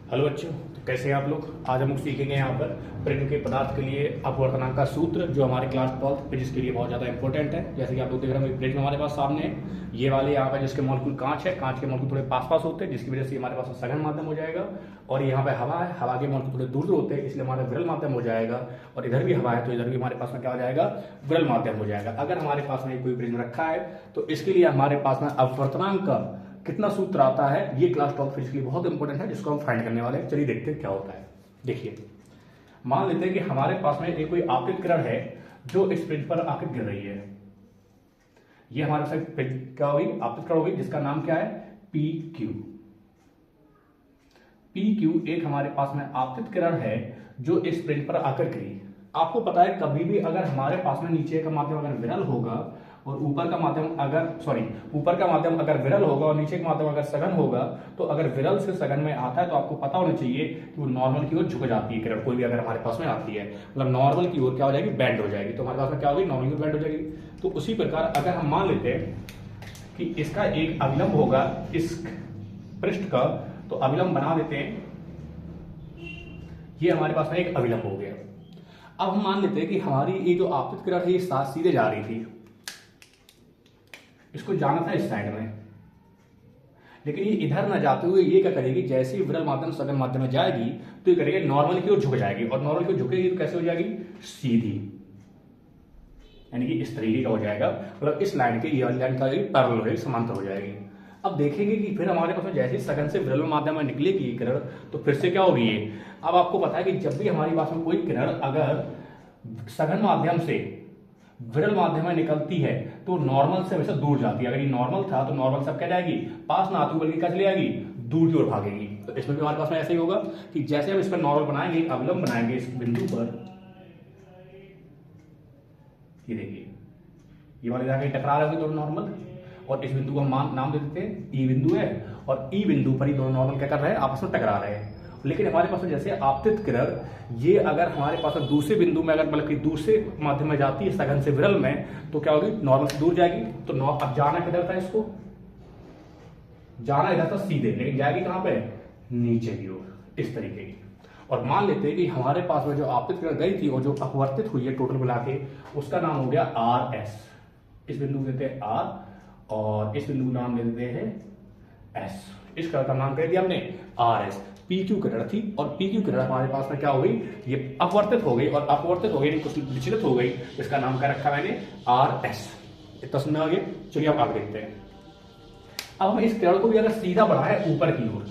Hello बच्चों, तो कैसे हैं आप लोग। आज हम लोग सीखेंगे यहाँ पर प्रिज्म के पदार्थ के लिए अपवर्तनांक का सूत्र, जो हमारे क्लास 12 फिजिक्स के लिए बहुत ज़्यादा इंपॉर्टेंट है। जैसे कि आप लोग देख रहे हैं प्रिज्म हमारे पास सामने है। ये वाले यहाँ पर जिसके मॉलिक्यूल कांच है, कांच के मॉलिक्यूल थोड़े पास पास होते हैं, जिसकी वजह से हमारे पास सघन माध्यम हो जाएगा। और यहाँ पे हवा है, हवा के मॉलिक्यूल थोड़े दूर दूर होते हैं, इसलिए हमारा विरल माध्यम हो जाएगा। और इधर भी हवा है, तो इधर भी हमारे पास में क्या हो जाएगा, विरल माध्यम हो जाएगा। अगर हमारे पास में कोई प्रिज्म रखा है तो इसके लिए हमारे पास में अपवर्तनांक का कितना सूत्र आता है, ये क्लास 12 फिजिक्स के लिए बहुत इंपॉर्टेंट है, जिसको हम फाइंड करने वाले हैं। चलिए देखते हैं क्या होता है। देखिए, मान लेते हैं कि हमारे पास में एक कोई आपतित किरण है जो इस प्रिज्म पर आकर गिर रही है। ये हमारे साथ क्या होगी, आपतित किरण होगी, जिसका नाम क्या है, पी क्यू। पी क्यू एक हमारे पास में आपतित किरण है जो इस प्रिज्म पर आकर गिरी। आपको पता है कभी भी अगर हमारे पास में नीचे का माध्यम अगर विरल होगा और ऊपर का माध्यम अगर विरल होगा और नीचे का माध्यम अगर सघन होगा, तो अगर विरल से सघन में आता है तो आपको पता होना चाहिए कि वो नॉर्मल की ओर झुक जाती है किरण। कोई भी अगर हमारे पास में आती है, मतलब नॉर्मल की ओर क्या हो जाएगी, बेंड हो जाएगी। तो हमारे पास में क्या होगी, नॉर्मल की ओर बेंड हो जाएगी। तो उसी प्रकार अगर हम मान लेते हैं कि इसका एक अविलंब होगा इस पृष्ठ का, तो अविलंब बना देते हैं। ये हमारे पास में एक अविलंब हो गया। अब हम मान लेते हैं कि हमारी ये जो आपतित किरण है ये सीधे जा रही थी, इसको जाना था इस साइड में, लेकिन ये इधर ना जाते हुए ये क्या करेगी, जैसे ही विरल माध्यम सघन माध्यम में जाएगी तो ये करेगी नॉर्मल की ओर झुक जाएगी। और नॉर्मल की ओर झुकेगी तो कैसे हो जाएगी, सीधी, यानी कि इस तरीके का हो जाएगा। मतलब इस लाइन के, ये वाली लाइन का पैरेलल हो जाएगी, समांतर हो जाएगी। अब देखेंगे कि फिर हमारे पास में जैसे सघन से विरल माध्यम में निकलेगी किरण, तो फिर से क्या होगी ये। अब आपको पता है कि जब भी हमारे पास में कोई किरण अगर सघन माध्यम से विरल माध्यम में निकलती है तो नॉर्मल से हमेशा दूर जाती है। अगर ये नॉर्मल था तो नॉर्मल से अब क्या जाएगी, पास ना आती बल्कि क्या चली जाएगी, दूर की ओर भागेगी। तो इसमें भी हमारे पास में ऐसे ही होगा कि जैसे हम इस पर नॉर्मल बनाएंगे, अवलंब बनाएंगे इस बिंदु पर, ये देखिए ये वाले जाके टकरा रहे होंगे दोनों नॉर्मल, और इस बिंदु को हम नाम दे देते हैं ई बिंदु है। और ई बिंदु पर ही दोनों नॉर्मल क्या कर रहे हैं, आपस में टकरा रहे हैं। लेकिन हमारे पास में जैसे आपतित किरण ये अगर हमारे पास में दूसरे बिंदु में अगर मतलब कि दूसरे माध्यम में जाती है सघन से विरल में, तो क्या होगी, नॉर्मल से दूर जाएगी। तो अब जाना किधर था, इसको जाना इधर था सीधे, लेकिन जाएगी कहां पे, नीचे की ओर, इस तरीके की। और मान लेते हैं कि हमारे पास में जो आपतित किरण गई थी और जो अपवर्तित हुई है टोटल मिला के, उसका नाम हो गया आर एस। इस बिंदु को देते हैं आर और इस बिंदु को नाम दे देते हैं एस। इस किरण का नाम कह दिया हमने आर एस। पी क्यू किरण थी और पी क्यू किरण हमारे पास में क्या हो गई, ये अपवर्तित हो गई, और अपवर्तित हो गई कुछ विचलित हो गई, इसका नाम क्या रखा मैंने, आर एस। इतना समझ आ गया। चलिए अब आगे देखते हैं। अब हम इस किरण को भी अगर सीधा बढ़ाए ऊपर की ओर,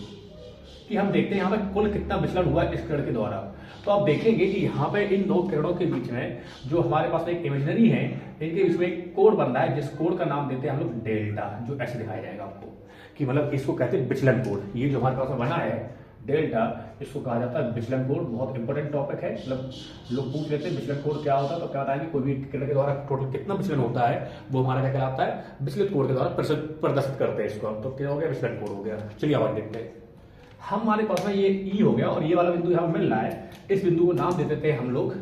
कि हम देखते हैं यहाँ पे कुल कितना विचलन हुआ है इस किरण के द्वारा, तो आप देखेंगे कि यहाँ पे इन दो किरणों के बीच में जो हमारे पास एक इमेजिनरी है, इनके बीच में एक कोण बन रहा है, जिस कोण का नाम देते हैं हम लोग डेल्टा, जो ऐसे दिखाया जाएगा आपको, कि मतलब इसको कहते हैं विचलन कोण। ये जो हमारे पास बना है डेल्टा, इसको कहा जाता है विचलन कोण। बहुत इंपॉर्टेंट टॉपिक है, मतलब लोग पूछ लेते हैं विचलन कोण क्या होता है, तो क्या बताएंगे कोई भी किरण के द्वारा टोटल कितना विचलन होता है, वो हमारा क्या कहलाता है, विचलित कोण के द्वारा प्रदर्शित करते हैं इसको। तो क्या हो गया, विचलन कोण हो गया। चलिए आगे देखते हैं। हमारे पास में ये ई हो गया और ये वाला बिंदु यहाँ मिल रहा है, इस बिंदु को नाम दे देते हैं हम लोग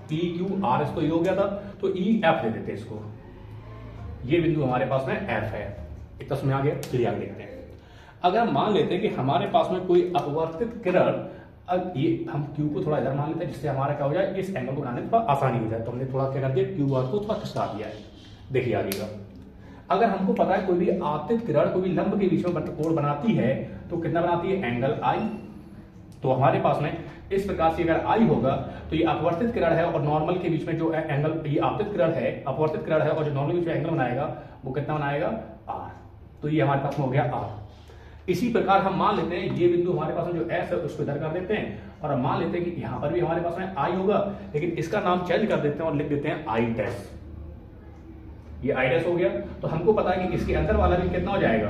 पी क्यू आर। इसको ई हो गया था तो ई एफ दे देते हैं इसको। ये बिंदु हमारे पास में एफ है। इतना समझ आ गया। चलिए आगे देखते हैं। अगर मान लेते हैं कि हमारे पास में कोई अपवर्तित किरण, अब ये हम क्यू को थोड़ा इधर मान लेते हैं, जिससे हमारा क्या हो जाए, इस एंगल को बनाने में थोड़ा आसानी हो जाए। तो हमने थोड़ा क्या कर दिया, क्यू आर को थोड़ा खिसका दिया है। देखिए आगे का, अगर हमको पता है कोई भी आपतित किरण कोई भी लंब के बीच में कोण बनाती है, तो कितना बनाती है, एंगल आई। तो हमारे पास में इस प्रकार से अगर आई होगा तो ये अपवर्तित किरण है और नॉर्मल के बीच में जो एंगल, ये आपतित किरण है, अपवर्तित किरण है, और जो नॉर्मल के बीच में एंगल बनाएगा वो कितना बनाएगा, आर। तो ये हमारे पास में हो गया आर। इसी प्रकार हम मान लेते हैं ये बिंदु हमारे पास में जो एस है उसको इधर कर देते हैं, और हम मान लेते हैं कि यहां पर भी हमारे पास में आई होगा, लेकिन इसका नाम चेंज कर देते हैं और लिख देते हैं आई डैश। ये आई डैश हो गया। तो हमको पता है कि इसके अंदर वाला भी कितना हो जाएगा,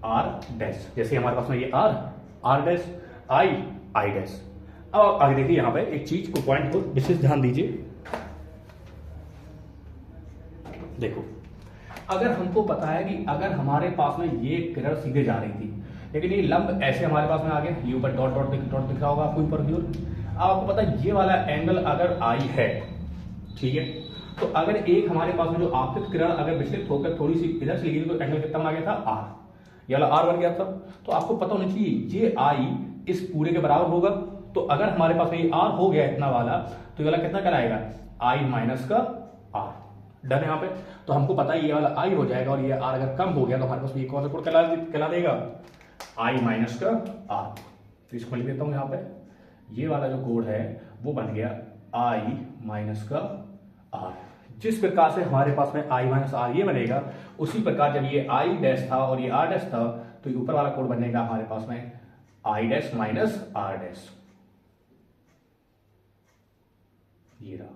आर डैश। जैसे हमारे पास में ये आर डैश, आई डैश। अब आगे देखिए, यहां पे एक चीज को, पॉइंट को विशेष ध्यान दीजिए। देखो, अगर हमको पता है कि अगर हमारे पास में ये किरण सीधे जा रही थी, लेकिन ये लंब ऐसे हमारे पास में आ गया, ये ऊपर डॉट डॉट दिख रहा होगा आपको ऊपर की ओर। अब आपको पता है ये वाला एंगल अगर आई है, ठीक है, तो अगर एक हमारे पास में जो आपतित किरण अगर विचलित होकर थोड़ी सी इधर चली गई तो एंगल कितना आ गया था, आर। ये वाला आर बन गया था। तो आपको पता होना चाहिए ये आई इस पूरे के बराबर होगा। तो अगर हमारे पास में ये आर हो गया इतना वाला, तो ये वाला कितना कहलाएगा, आई माइनस का आर। डन है यहाँ पे। तो हमको पता है ये वाला आई हो जाएगा, और ये आर अगर कम हो गया तो हमारे पास ये कौन सा कोड कहला देगा, आई माइनस का आर। तो इसको लिख देता हूं यहाँ पे, ये वाला जो कोड है वो बन गया आई माइनस का आर। जिस प्रकार से हमारे पास में आई माइनस आर ये बनेगा, उसी प्रकार जब ये आई डैश था और ये आर डैश था, तो ये ऊपर वाला कोड बनेगा हमारे पास में I dash minus R dash. ये रहा,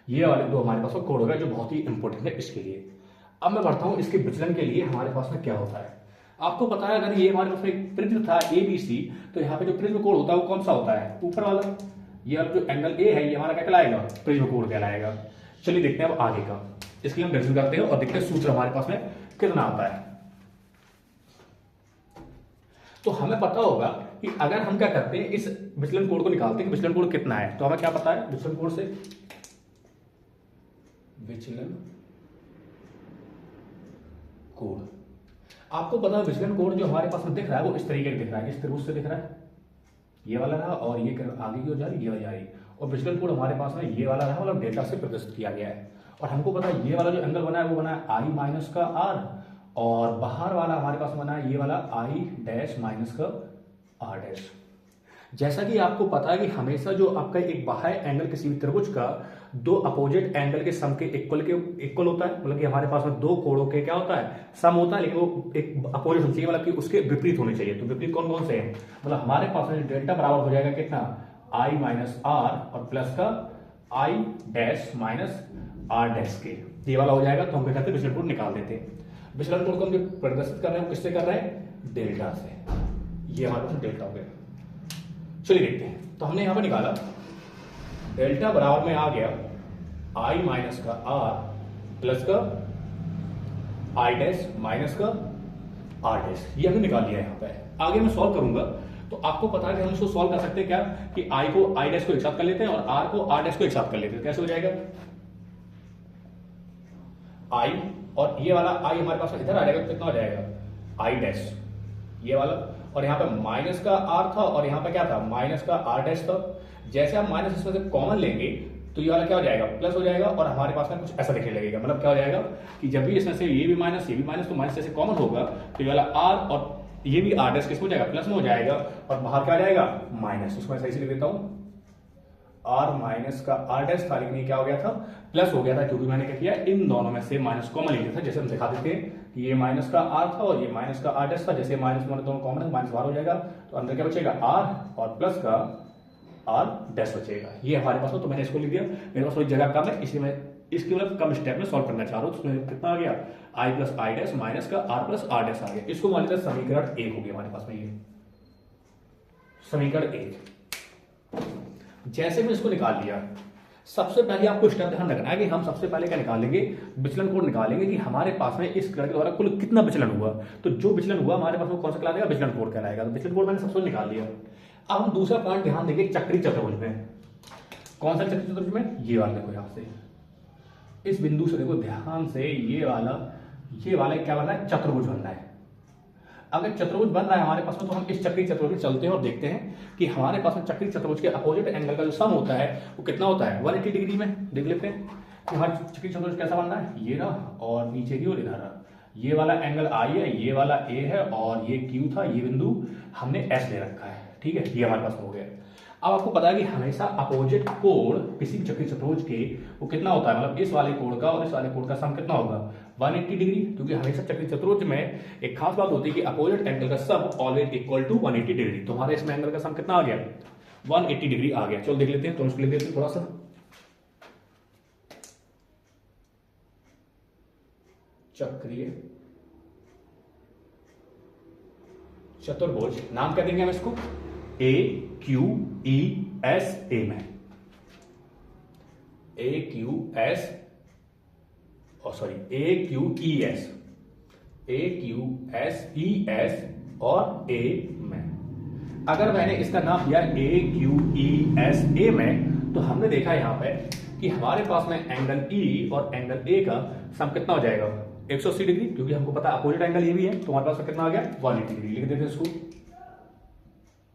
ये वाले दो हमारे पास में कोड होगा जो बहुत ही इंपॉर्टेंट है इसके लिए। अब मैं बढ़ता हूं इसके विचलन के लिए हमारे पास में क्या होता है। आपको पता है अगर ये हमारे पास में एक प्रिज्म था ए बी सी, तो यहाँ पे जो प्रिज्म कोड होता है वो कौन सा होता है, ऊपर वाला। ये वाला जो एंगल ए है ये हमारा क्या कहलाएगा, प्रिज्म कोड कहलाएगा। चलिए देखते हैं अब आगे का। इसके लिए हम डिस्कस करते हैं और देखते हैं सूत्र हमारे पास में कितना आता है। तो हमें पता होगा कि अगर हम क्या करते हैं इस विचलन कोड को निकालते हैं कि विचलन कोड कितना है, तो हमें क्या पता है विचलन कोड से, विचलन कोड आपको पता है विचलन कोड जो हमारे पास में दिख रहा है वो इस तरीके से दिख रहा है, इस त्रिभुज से दिख रहा है, ये वाला रहा और ये आगे की ओर जा रही, ये वाली जा रही। और विचलन कोड हमारे पास में ये वाला रहा, मतलब डेल्टा से प्रदर्शित किया गया है। और हमको पता है ये वाला जो एंगल बना है वो बना है आई माइनस का आर, और बाहर वाला हमारे पास बना है ये वाला आई डैश माइनस का आर डैश। जैसा कि आपको पता है कि हमेशा जो आपका एक बाह्य एंगल किसी भी त्रिभुज का दो अपोजिट एंगल के सम के इक्वल होता है, मतलब कि हमारे पास में दो कोणों के क्या होता है, सम होता है, लेकिन वो एक अपोजिट होना चाहिए, मतलब कि उसके विपरीत होने चाहिए। तो विपरीत कौन कौन से हैं, मतलब हमारे पास में डेल्टा बराबर हो जाएगा कितना, आई माइनस आर और प्लस का I dash minus R dash के, ये वाला हो जाएगा। तो हम क्या करते हैं विचलन कोड निकाल देते हैं। विचलन कोड को हम जो प्रदर्शित कर रहे हैं किससे कर रहे हैं, डेल्टा से। ये हमारे पास डेल्टा हो गया। चलिए देखते हैं। तो हमने यहां पर निकाला डेल्टा बराबर में आ गया आई माइनस का आर प्लस का आई डैश माइनस का आर डैश, ये हमने निकाल लिया यहां पे। आगे मैं सॉल्व करूंगा तो आपको पता है कि हम इसको सॉल्व कर सकते हैं क्या, कि आई को आई डैश को एक साथ कर लेते हैं और आर को आर डैश को एक साथ कर लेते हैं। कैसे हो जाएगा, आई और ये वाला आई हमारे पास इधर आ जाएगा, तो कितना हो जाएगा आई डैश ये वाला, और यहाँ पे माइनस का आर था और यहाँ पे क्या था माइनस का आर डैश था। जैसे हम माइनस इसमें से कॉमन लेंगे तो ये वाला क्या हो जाएगा प्लस हो जाएगा, और हमारे पास में कुछ ऐसा दिखने लगेगा। मतलब क्या हो जाएगा कि जब भी इसमें से ये भी माइनस ये भी माइनस, तो माइनस जैसे कॉमन होगा तो ये वाला आर और ये भी आर डैश किसमें हो जाएगा, प्लस में हो जाएगा, और बाहर क्या आ जाएगा माइनस। उसको मैं सही से लिख देता हूं, आर माइनस का आर डैश था, लेकिन ये क्या हो गया था प्लस हो गया था, क्योंकि मैंने क्या किया इन दोनों में से माइनस कॉमन ले लिया था। जैसे हम दिखा देते हैं कि ये माइनस का आर था और ये माइनस का आर डैश था, जैसे माइनस में दोनों कॉमन है माइनस बाहर हो जाएगा, तो अंदर क्या बचेगा आर और प्लस का आर डैश बचेगा। ये हमारे पास हो, तो मैंने इसको लिख दिया। मेरे पास थोड़ी जगह कम है इसलिए मैं इसकी मतलब कम स्टेप में सॉल्व करना चाह रहा हूँ। तो उसमें कितना आ गया आई प्लस आई डैश माइनस का आर प्लस आर डैश आ गया। इसको मान लेते हैं समीकरण 1 हो गया हमारे पास में, ये समीकरण 1। जैसे मैं इसको निकाल लिया, सबसे पहले आपको स्टेप ध्यान रखना है कि हम सबसे पहले क्या निकालेंगे, विचलन कोड निकालेंगे कि हमारे पास में इस कण के द्वारा कुल कितना विचलन हुआ। तो जो विचलन हुआ हमारे पास में कौन सा कहलाएगा, विचलन कोड कहलाएगा। तो विचलन कोड मैंने सबसे निकाल लिया। अब हम दूसरा पॉइंट ध्यान देंगे चक्री चतुर्भुज में। कौन सा चक्री चतुर्भुज में, ये वाला देखो यहां से इस बिंदु से देखो ध्यान से, ये वाला क्या बन रहा है, चतुर्भुज बन रहा है। अगर चतुर्भुज बन रहा है हमारे पास में, तो हम इस चक्री चतुर्भुज में चलते हैं और देखते हैं कि हमारे पास में चक्री चतुर्भुज के अपोजिट एंगल का जो सम होता है वो कितना होता है, 180 डिग्री में। देख लेते हैं कि हमारा चक्री चतुर्भुज कैसा बन रहा है, ये रहा और नीचे की ओर इधर रहा। ये वाला एंगल आई है, ये वाला ए है और ये क्यू था, ये बिंदु हमने एस ले रखा है। ठीक है, ये हमारे पास हो गया। अब आपको पता है कि हमेशा अपोजिट कोण किसी भी चक्री चतुर्भुज के वो कितना होता है, मतलब इस वाले कोण का और इस वाले कोण का सम कितना होगा, 180 डिग्री। क्योंकि हमेशा चक्री चतुर्भुज में एक खास बात होती है कि अपोजिट एंगल का सम ऑलवेज इक्वल टू 180 डिग्री। तो हमारे इसमें एंगल का सम कितना आ गया, 180 डिग्री आ गया। चलो देख लेते हैं, तो उसको लिख देते हैं थोड़ा सा। चक्रीय चतुर्भुज नाम क्या देंगे हम इसको, ए क्यू ई एस ए में, ए क्यू एस सॉरी ए क्यू ई एस, ए क्यू एस ई एस और ए में। अगर मैंने इसका नाम दिया ए क्यू ई एस ए में, तो हमने देखा यहां पे कि हमारे पास में एंगल ई और एंगल ए का सम कितना हो जाएगा, 180 डिग्री, क्योंकि हमको पता है अपोजिट एंगल ये भी है, तो हमारे पास कितना आ गया 180 डिग्री। लिख देते हैं इसको,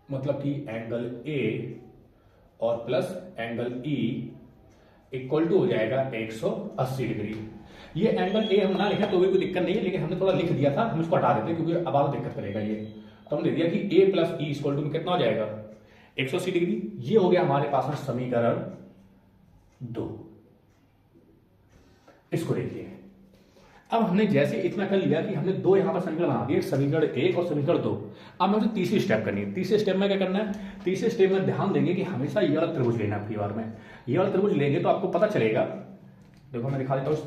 मतलब कि एंगल ए और plus angle E equal to हो जाएगा 180 डिग्री। ये एंगल ए हम ना लिखा तो भी कोई दिक्कत नहीं है, लेकिन हमने थोड़ा लिख दिया था, हम इसको हटा देते हैं क्योंकि अब आगे दिक्कत करेगा ये। तो हमने दिया कि ए प्लस ई इक्वल टू में कितना हो जाएगा 180 डिग्री। ये हो गया हमारे पास में समीकरण 2। इसको देखिए, अब हमने जैसे इतना कर लिया कि हमने दो यहां पर समीकरण बना दिए, समीकरण 1 और समीकरण 2। अब हमें तीसरी स्टेप करनी है। तीसरे स्टेप में क्या करना है, तीसरे स्टेप में ध्यान देंगे कि हमेशा ये वाला त्रिभुज लेना है। बार में ये वाला त्रिभुज लेंगे तो आपको पता चलेगा, देखो मैं दिखा देता हूं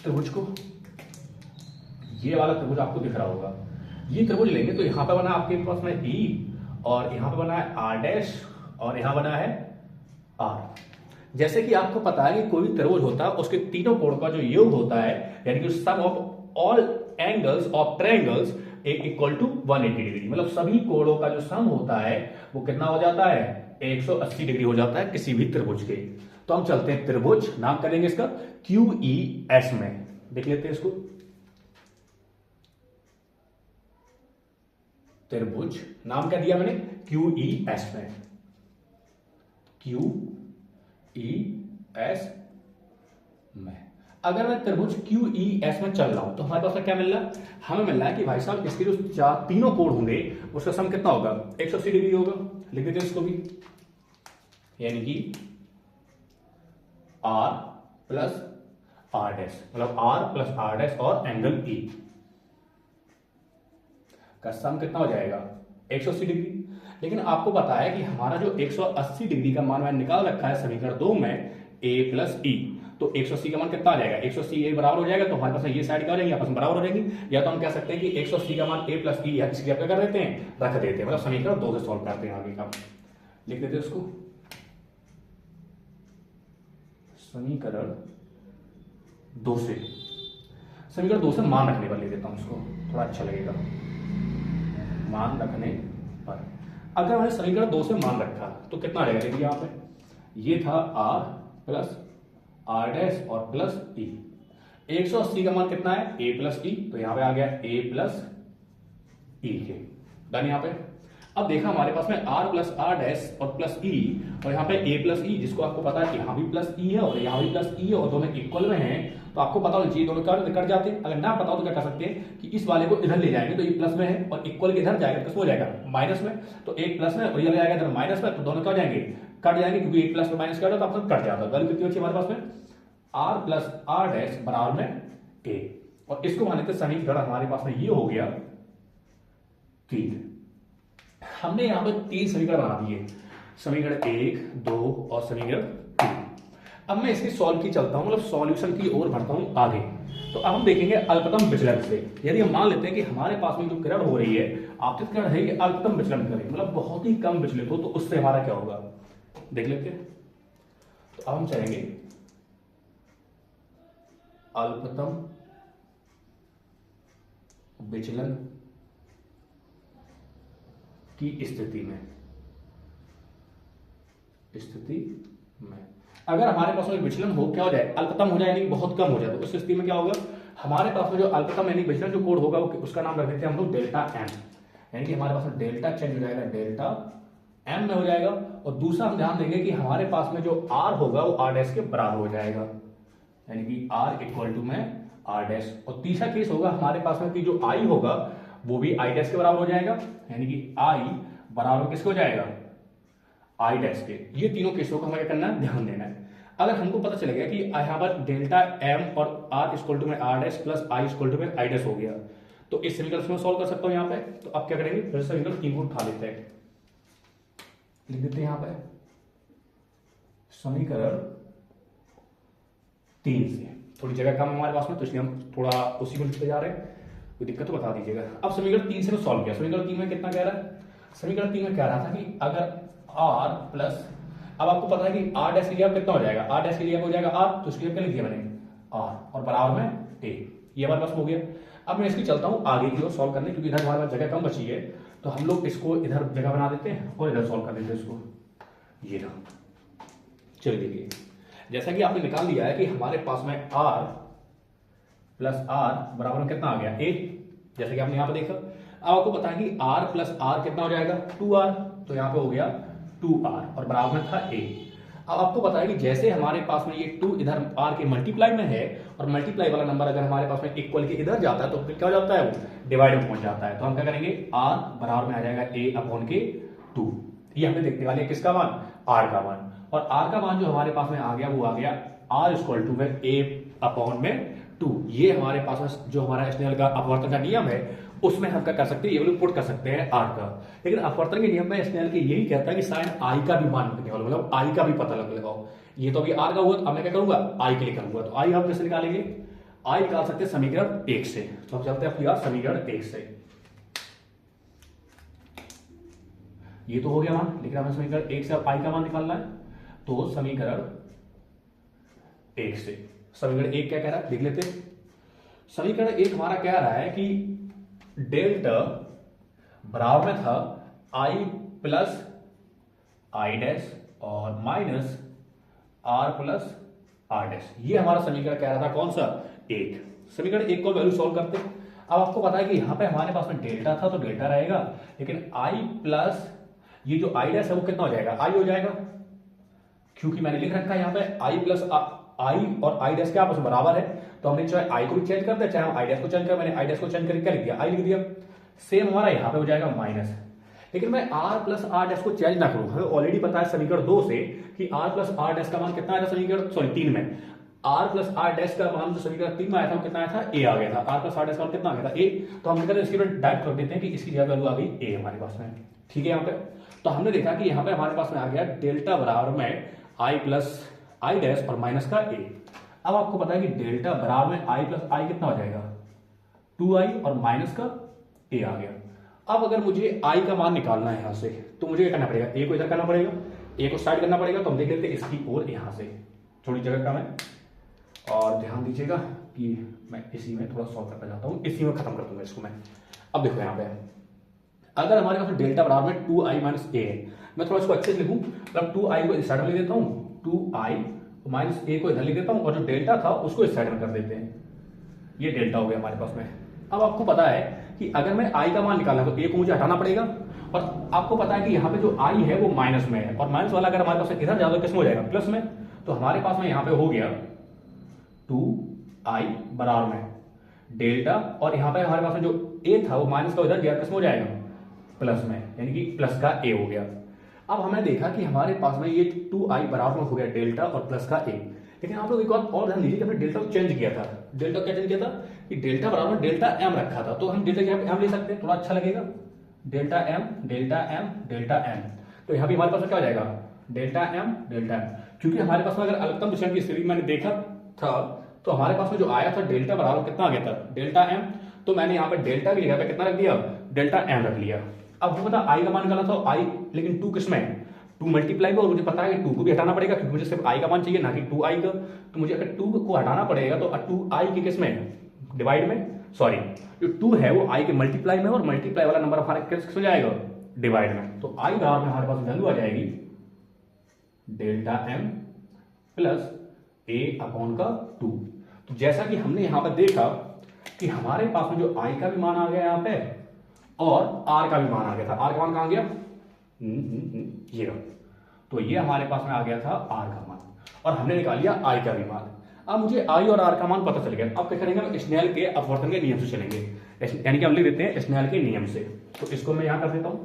त्रिभुज को, ये वाला त्रिभुज आपको दिख रहा होगा। ये त्रिभुज लेंगे तो यहां पर बना आपके पास में ई, और यहां पर बना है आर डैश, और यहां बना है आर। जैसे कि आपको पता है कि कोई भी त्रिभुज होता है उसके तीनों कोण का जो योग होता है, यानी कि sum of all angles of triangles equal to 180 degree. मतलब सभी कोणों का जो सम होता है वो कितना हो जाता है 180 डिग्री हो जाता है किसी भी त्रिभुज के। तो हम चलते हैं त्रिभुज, नाम करेंगे इसका QES में, देख लेते हैं इसको। त्रिभुज नाम क्या दिया मैंने QES में, QES में। अगर मैं त्रिभुज QES में चल रहा हूं तो हमारे पास क्या मिल रहा है, हमें मिल रहा है कि भाई साहब इसके जो तीनों कोण होंगे उसका सम कितना होगा 180 डिग्री होगा। लिख देते हैं इसको भी, यानी कि R प्लस आर डैश, मतलब R प्लस आर डैश और एंगल E का सम कितना हो जाएगा 180 डिग्री। लेकिन आपको पता है कि हमारा जो 180 डिग्री का मान मैंने निकाल रखा है समीकरण 2 में a प्लस ई, तो 180 का मान कितना आ जाएगा 180 ए बराबर हो जाएगा, तो हमारे पास ये साइड क्या हो जाएगी आपस में बराबर हो जाएंगी। या तो हम कह सकते हैं कि 180 का मान a प्लस ई है, इसलिए क्या कर देते हैं रख देते हैं, मतलब समीकरण 2 से सॉल्व करते हैं आगे का। लिख देते हैं उसको, समीकरण 2 से, समीकरण 2 से मान रखने पर ले देता हूं उसको, थोड़ा अच्छा लगेगा। मान रखने पर अगर मैंने समीकरण 2 से मान रखा तो कितना आ जाएगा, देखिए यहां पे ये था r प्लस आर डैश और प्लस ई। 180 का मान कितना है a प्लस ई, तो यहां पे आ गया a प्लस ई के डन। यहां पे अब देखा हमारे पास में r प्लस आर डैश और प्लस ई, और यहाँ पे a प्लस ई, जिसको आपको पता है कि यहाँ भी प्लस ई है और यहाँ भी प्लस ई है और दोनों इक्वल में हैं, तो आपको पता होना चाहिए दोनों कट जाते हैं। अगर ना पता हो तो क्या कर सकते हैं कि इस वाले को इधर ले जाएंगे तो ये प्लस में है, और इक्वल के इधर जाएगा तो किसमें हो जाएगा माइनस में, तो एक प्लस में और ये जाएगा इधर माइनस में, तो दोनों क्या हो जाएंगे कट जाएंगे, क्योंकि एक प्लस में माइनस कट जाता है तो कट जाता है। वैल्यू कितनी बची हमारे पास में r प्लस आर डैश बराबर में a, और इसको मान लेते समीकरण हमारे पास में ये हो गया 3। हमने यहां पर 3 समीकरण बना दिए, समीकरण 1, 2 और समीकरण 3। अब मैं इसकी सॉल्व की चलता हूं, मतलब सॉल्यूशन की ओर बढ़ता हूं आगे। तो अब हम देखेंगे अल्पतम विचलन से। यदि हम मान लेते हैं कि हमारे पास में जो किरण हो रही है आपतित किरण है, ये अल्पतम विचलन करे, मतलब बहुत ही कम विचलित हो, तो उससे हमारा क्या होगा देख लेते हैं। तो अब हम चलेंगे अल्पतम विचलन की स्थिति में अगर हमारे पास में विचलन हो क्या हो जाए अल्पतम हो जाए, यानी बहुत कम हो जाए, तो उस स्थिति में क्या होगा हमारे पास में जो अल्पतम यानी विचलन जो कोण होगा उसका नाम रख देते हैं हम लोग डेल्टा एम, यानी कि हमारे पास में डेल्टा चेंज हो जाएगा डेल्टा एम में हो जाएगा। और दूसरा हम ध्यान देंगे कि हमारे पास में जो आर होगा वो आर डैश के बराबर हो जाएगा, यानी कि आर इक्वल टू में आर डैश। और तीसरा केस होगा हमारे पास में कि जो आई होगा वो भी आई डैश के बराबर हो जाएगा, यानी कि आई बराबर किसके हो जाएगा आई डैश के। ये तीनों केसों को हमें क्या करना है ध्यान देना है। अगर हमको पता चलेगा कि यहाँ पर डेल्टा एम और आर इक्वल टू में R dash plus I equal to में आई डैश हो गया, तो इस समीकरण में सॉल्व कर सकता हूं यहाँ पे। तो अब क्या करेंगे फिर समीकरण 3 को उठा लेते हैं, लिख देते हैं यहाँ पे समीकरण 3 से। थोड़ी जगह कम हमारे पास में तो इसलिए हम थोड़ा उसी को लिखते जा रहे हैं, कोई दिक्कत तो बता दीजिएगा। अब समीकरण 3 से सॉल्व किया, समीकरण 3 में कितना कह रहा है, समीकरण 3 में कह रहा था कि अगर r प्लस, अब आपको पता है कि r डैश के लिए कितना हो जाएगा, r डैश के लिए हो जाएगा r, तो इसके लिए क्या लिख दिया मैंने r और बराबर में a, ये हमारे पास हो गया। अब मैं इसकी चलता हूं आगे की ओर सॉल्व करने, क्योंकि इधर हमारे पास जगह कम बची है, तो हम लोग इसको इधर जगह बना देते हैं और इधर सॉल्व कर देते हैं इसको। ये ना चलिए देखिए, जैसा कि आपने निकाल लिया है कि हमारे पास में r प्लस आर बराबर में कितना आ गया ए, जैसे कि आपने यहाँ पे देखा। अब आपको पता है कि आर प्लस आर कितना हो जाएगा 2r, तो यहाँ पे हो गया 2r और बराबर में था a। अब आपको पता है कि जैसे हमारे पास में ये 2 इधर r के मल्टीप्लाई में है और मल्टीप्लाई वाला नंबर अगर हमारे पास में इक्वल के इधर जाता है तो फिर क्या हो जाता है, वो डिवाइड में पहुंच जाता है। तो हम क्या करेंगे, r बराबर में आ जाएगा a अपॉन के 2। ये हमने देखने वाले किसका मान, r का मान। और r का मान जो हमारे पास में आ गया वो आ गया r equal to a upon में 2। ये हमारे पास में जो हमारा स्नेल का अपवर्तन का नियम है उसमें हम क्या कर सकते हैं, ये वाला पुट कर सकते हैं r का। लेकिन अपवर्तन के नियम में स्नेल के यही कहता है कि साइन i का भी मान निकालो, मतलब i का भी पता लगाओ। ये तो अभी r का हुआ, तो अब मैं क्या करूंगा i के लिए करूंगा। तो i हम कैसे निकालेंगे, i निकाल सकते हैं समीकरण 1 से। तो हम चलते हैं समीकरण 1 से। ये तो हो गया मान, लेकिन हमें समीकरण 1 से अब i का मान निकालना है। तो समीकरण 1 से, समीकरण 1 क्या कह रहा है देख लेते हैं। समीकरण 1 हमारा कह रहा है कि डेल्टा बराबर में था i प्लस आई डैश और minus r plus r dash. ये हमारा समीकरण कह रहा था कौन सा, 1। समीकरण 1 को वैल्यू सॉल्व करते। अब आपको पता है कि यहां पे हमारे पास में डेल्टा था तो डेल्टा रहेगा, लेकिन i प्लस ये जो i डैश है वो कितना हो जाएगा, i हो जाएगा, क्योंकि मैंने लिख रखा है यहाँ पे i प्लस i और i डैश के आपस में बराबर है। तो हमने चाहे i को भी चेंज कर दिया, चाहे हम i डैश को चेंज कर, मैंने i डैश को चेंज करके क्या लिख दिया, i लिख दिया। सेम हमारा यहाँ पे हो जाएगा माइनस। लेकिन मैं r प्लस r डैश को चेंज ना करूं, हमें ऑलरेडी पता है समीकरण 2 से कि r प्लस r डैश का मान कितना आया था समीकरण 3 में। r प्लस r डैश का मान जो समीकरण 3 में आया था वो कितना आया था, a आ गया था। r प्लस r डैश का मान कितना आ गया था, a। तो हम इसकी डायरेक्ट कर देते हैं कि इसकी जगह वैल्यू आ गई a हमारे पास में, ठीक है। यहाँ पे तो हमने देखा कि यहाँ पे हमारे पास में आ गया डेल्टा बराबर में i प्लस आई डैश और माइनस का a। अब आपको पता है कि डेल्टा बराबर में i प्लस आई कितना हो जाएगा, 2i और माइनस का a आ गया। अब अगर मुझे i का मान निकालना है यहां से, तो मुझे क्या करना पड़ेगा, a को इधर करना पड़ेगा, a को साइड करना पड़ेगा। तो हम देख लेते हैं इसकी ओर यहां से, थोड़ी जगह कम है और ध्यान दीजिएगा कि मैं इसी में थोड़ा सॉल्व करना चाहता हूं, इसी में खत्म कर दूंगा इसको मैं। अब देखो यहाँ पे अगर हमारे पास डेल्टा बराबर में 2i माइनस a है, मैं थोड़ा इसको अच्छे से लिखूं, मतलब 2i को इस साइड में लिख देता हूँ, 2i माइनस a को इधर लिख देता हूँ और जो डेल्टा था उसको इस साइड में कर देते हैं। ये डेल्टा हो गया हमारे पास में। अब आपको पता है कि अगर मैं i का मान निकालना है तो a को मुझे हटाना पड़ेगा, और आपको पता है कि यहाँ पे जो i है वो माइनस में है, और माइनस वाला अगर हमारे पास इधर जाओ तो किसमें हो जाएगा, प्लस में। तो हमारे पास में यहाँ पे हो गया 2i बराबर में डेल्टा, और यहाँ पे हमारे पास में जो a था वो माइनस का उधर गया, किसमें हो जाएगा, प्लस में, यानी कि प्लस का a हो गया। अब हमने देखा कि हमारे पास में ये 2i बराबर में हो गया डेल्टा और प्लस का a। लेकिन आप लोग एक बात और ध्यान दीजिए कि हमने डेल्टा को चेंज किया था। डेल्टा क्या चेंज किया था कि डेल्टा बराबर डेल्टा m रखा था, तो हम डेल्टा की जगह m ले सकते हैं, थोड़ा अच्छा लगेगा, delta m delta m delta m। तो यहाँ भी हमारे पास क्या हो जाएगा, डेल्टा m डेल्टा m, क्योंकि हमारे पास में अगर अलगतम विषम की स्थिति मैंने देखा था तो हमारे पास में जो आया था डेल्टा बराबर कितना आ गया था, डेल्टा m। तो मैंने यहाँ पे डेल्टा की जगह पे कितना रख दिया, डेल्टा m रख लिया। अब मुझे पता i का मान निकालना था, i लेकिन 2 किसमें है, 2 मल्टीप्लाई में, और मुझे पता है कि 2 को भी हटाना पड़ेगा क्योंकि मुझे सिर्फ i का मान चाहिए ना कि 2i का। तो मुझे अगर 2 को हटाना पड़ेगा तो 2i के किसमें, डिवाइड में, सॉरी जो 2 है वो i के मल्टीप्लाई में, और मल्टीप्लाई वाला नंबर हमारे किस में जाएगा, डिवाइड में। तो i बराबर में हमारे पास वैल्यू आ जाएगी delta m plus a upon का 2। तो जैसा कि हमने यहाँ पर देखा कि हमारे पास में जो i का भी मान आ गया यहाँ पे और r का भी मान आ गया था। r का मान कहाँ गया, ये रहा। तो ये हमारे पास में आ गया था r का मान, और हमने निकाल लिया i का भी मान। अब मुझे i और r का मान पता चल गया। अब क्या करेंगे, हम स्नेल के अपवर्तन के नियम से चलेंगे, यानी कि हम लिख देते हैं स्नेल के नियम से। तो इसको मैं यहां कर देता हूं,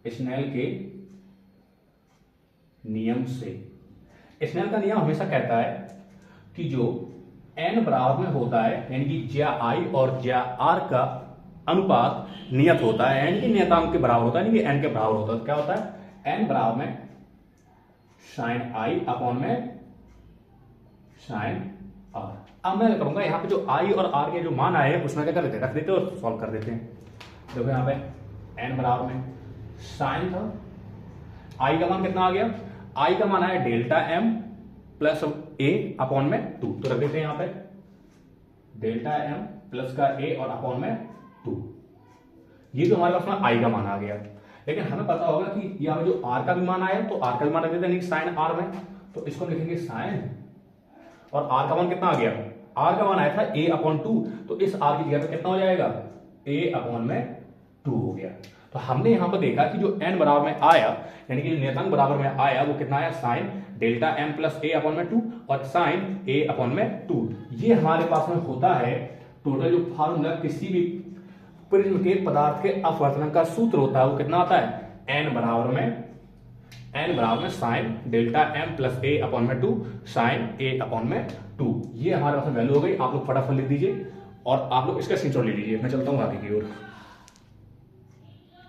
स्नेल के नियम से। स्नेल का नियम हमेशा कहता है कि जो n बराबर में होता है, यानी कि ज्या i और ज्या r का अनुपात नियत होता है, n के नियतांक के बराबर होता है, यानी कि n के बराबर होता है। तो क्या होता है, n बराबर में साइन i अपॉन में साइन r। अब मैं करूंगा यहाँ पे जो i और r के जो मान आए उसमें क्या कर देते हैं, रख देते हैं और सॉल्व कर देते हैं। देखो यहाँ पे n बराबर में साइन था, i का मान कितना आ गया, i का मान आया delta m plus a upon में 2। तो रख देते हैं यहाँ पे डेल्टा m प्लस का a और अपॉन में 2। ये तो हमारे पास में i का मान आ गया। लेकिन हमें पता होगा कि यहाँ पे जो r का भी मान आया तो r का भी मान रख देते हैं साइन r में। तो इसको लिखेंगे साइन, और आर का मान कितना आ गया, आर का मान आया था a अपॉन 2, तो इस आर की जगह पे कितना हो जाएगा, a अपॉन में 2 हो गया। तो हमने यहां पर देखा कि जो n बराबर में आया, यानी कि नियतांक बराबर में आया, वो कितना आया, sine delta m plus a upon में 2 और साइन a अपॉन में 2। ये हमारे पास में होता है टोटल जो फार्मूला किसी भी प्रिज्म के पदार्थ के अपवर्तन का सूत्र होता है, वो कितना आता है, n बराबर में sine delta m plus a upon में 2 साइन a अपॉन में 2। ये हमारे पास वैल्यू हो गई। आप लोग फटाफट लिख दीजिए और आप लोग इसका स्क्रीनशॉट ले लीजिए। मैं चलता हूँ आगे की ओर।